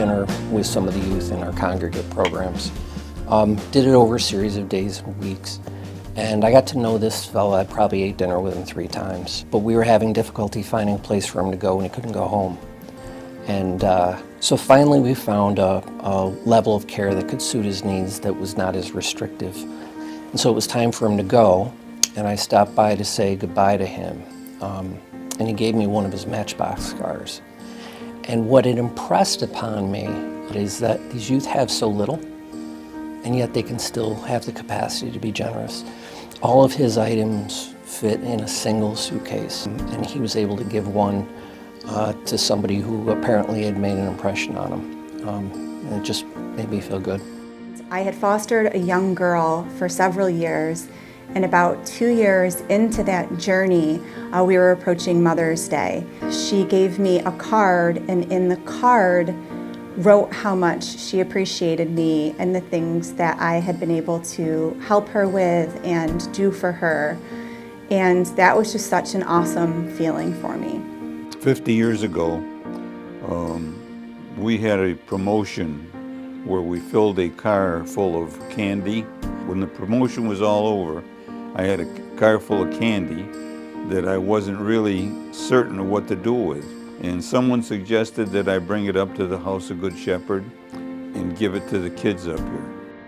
dinner with some of the youth in our congregate programs. Did it over a series of days and weeks. And I got to know this fella. I probably ate dinner with him 3 times. But we were having difficulty finding a place for him to go, and he couldn't go home. And so finally we found a level of care that could suit his needs that was not as restrictive. And so it was time for him to go, and I stopped by to say goodbye to him. And he gave me one of his Matchbox scars. And what it impressed upon me is that these youth have so little, and yet they can still have the capacity to be generous. All of his items fit in a single suitcase, and he was able to give one to somebody who apparently had made an impression on him. And it just made me feel good. I had fostered a young girl for several years, and about 2 years into that journey, we were approaching Mother's Day. She gave me a card, and in the card wrote how much she appreciated me and the things that I had been able to help her with and do for her. And that was just such an awesome feeling for me. 50 years ago, we had a promotion where we filled a car full of candy. When the promotion was all over, I had a car full of candy that I wasn't really certain of what to do with. And someone suggested that I bring it up to the House of Good Shepherd and give it to the kids up here.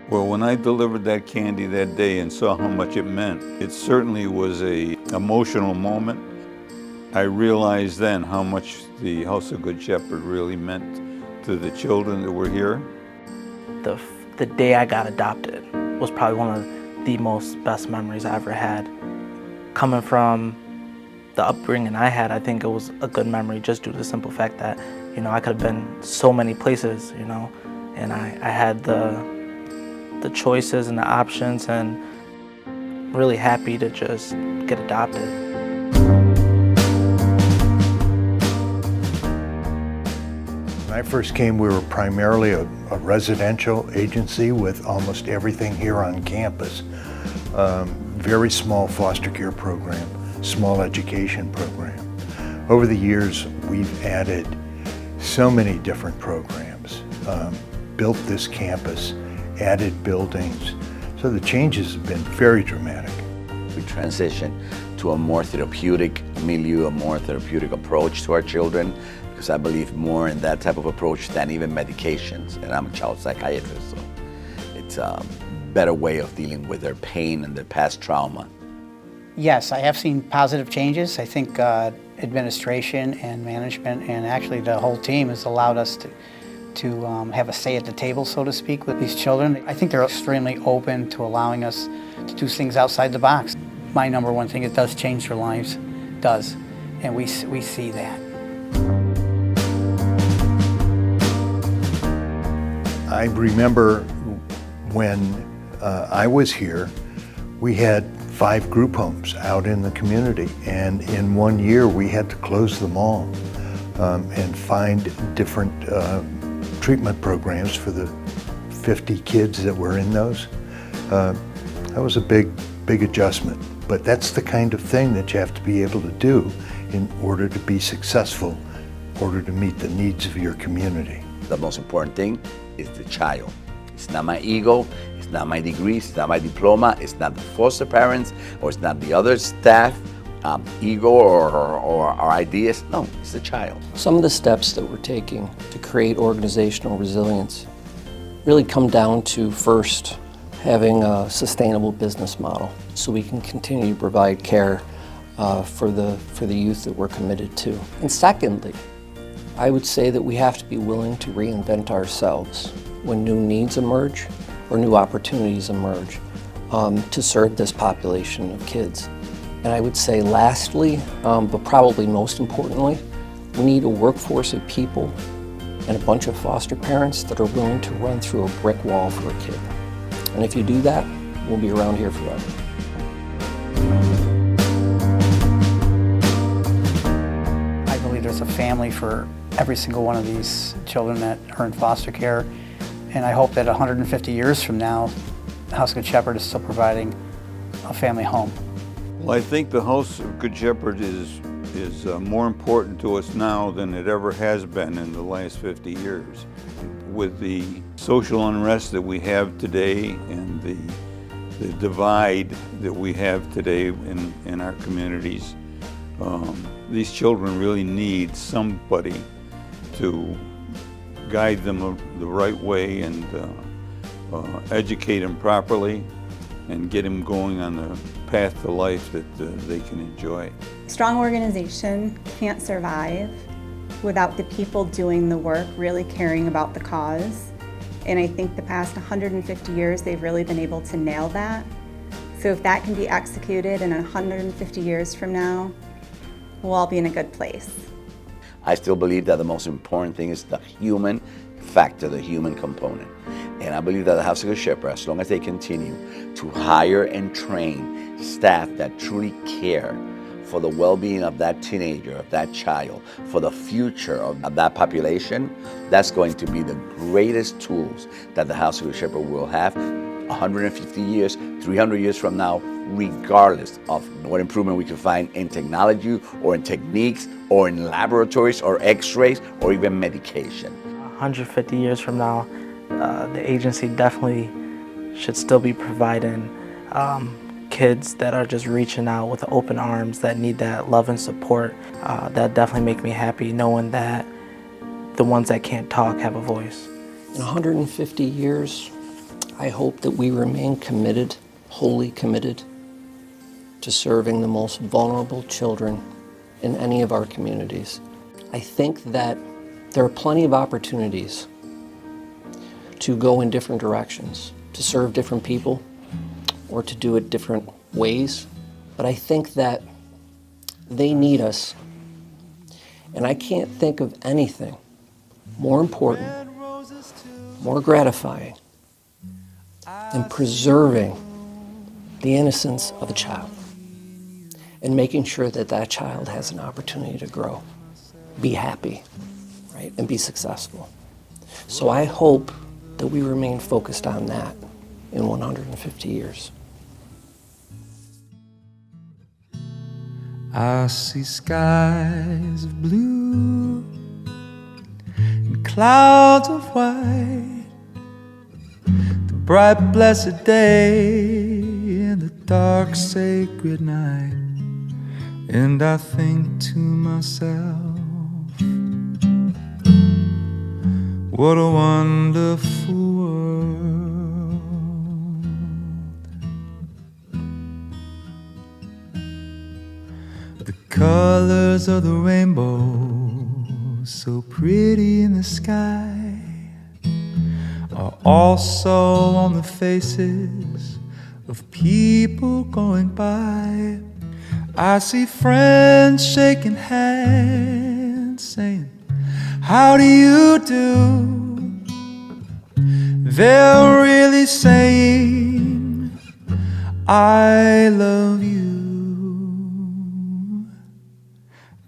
Well, when I delivered that candy that day and saw how much it meant, it certainly was an emotional moment. I realized then how much the House of Good Shepherd really meant to the children that were here. The day I got adopted was probably one of the most best memories I ever had. Coming from the upbringing I had, I think it was a good memory just due to the simple fact that, I could have been so many places, and I had the choices and the options, and really happy to just get adopted. When I first came, we were primarily a residential agency with almost everything here on campus. Very small foster care program, small education program. Over the years, we've added so many different programs, built this campus, added buildings. So the changes have been very dramatic. We transitioned to a more therapeutic milieu, a more therapeutic approach to our children, because I believe more in that type of approach than even medications. And I'm a child psychiatrist, so it's a better way of dealing with their pain and their past trauma. Yes, I have seen positive changes. I think administration and management and actually the whole team has allowed us to have a say at the table, so to speak, with these children. I think they're extremely open to allowing us to do things outside the box. My number one thing, it does change their lives, it does, and we see that. I remember when I was here, we had 5 group homes out in the community, and in 1 year we had to close them all and find different treatment programs for the 50 kids that were in those. That was a big adjustment, but that's the kind of thing that you have to be able to do in order to be successful, in order to meet the needs of your community. The most important thing is the child. It's not my ego, it's not my degree, it's not my diploma, it's not the foster parents, or it's not the other staff, ego or ideas. No, it's the child. Some of the steps that we're taking to create organizational resilience really come down to, first, having a sustainable business model so we can continue to provide care for the youth that we're committed to. And secondly, I would say that we have to be willing to reinvent ourselves when new needs emerge or new opportunities emerge to serve this population of kids. And I would say lastly, but probably most importantly, we need a workforce of people and a bunch of foster parents that are willing to run through a brick wall for a kid. And if you do that, we'll be around here forever. I believe there's a family for every single one of these children that are in foster care. And I hope that 150 years from now, the House of Good Shepherd is still providing a family home. Well, I think the House of Good Shepherd is is more important to us now than it ever has been in the last 50 years. With the social unrest that we have today and the divide that we have today in our communities, these children really need somebody to guide them the right way and educate them properly and get them going on the path to life that they can enjoy. Strong organization can't survive without the people doing the work, really caring about the cause. And I think the past 150 years, they've really been able to nail that. So if that can be executed in 150 years from now, we'll all be in a good place. I still believe that the most important thing is the human factor, the human component. And I believe that the House of Good Shepherd, as long as they continue to hire and train staff that truly care for the well-being of that teenager, of that child, for the future of that population, that's going to be the greatest tools that the House of Good Shepherd will have 150 years, 300 years from now, regardless of what improvement we can find in technology or in techniques or in laboratories or x-rays or even medication. 150 years from now, the agency definitely should still be providing kids that are just reaching out with open arms, that need that love and support. That definitely make me happy knowing that the ones that can't talk have a voice. In 150 years, I hope that we remain committed, wholly committed, to serving the most vulnerable children in any of our communities. I think that there are plenty of opportunities to go in different directions, to serve different people, or to do it different ways. But I think that they need us. And I can't think of anything more important, more gratifying, than preserving the innocence of a child and making sure that that child has an opportunity to grow, be happy, right, and be successful. So I hope that we remain focused on that in 150 years. I see skies of blue and clouds of white, the bright blessed day and the dark sacred night, and I think to myself, what a wonderful world. The colors of the rainbow, so pretty in the sky, are also on the faces of people going by. I see friends shaking hands, saying, how do you do? They're really saying, I love you.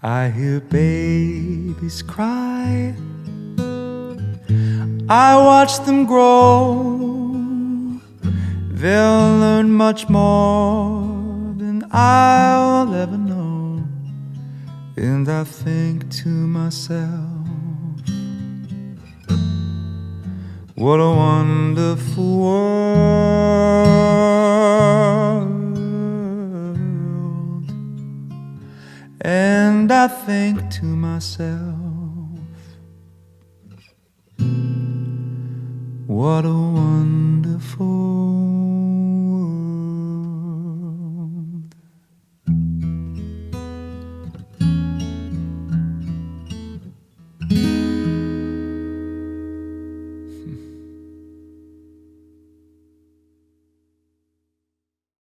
I hear babies cry, I watch them grow. They'll learn much more than I'll ever know. And I think to myself, what a wonderful world. And I think to myself, what a wonderful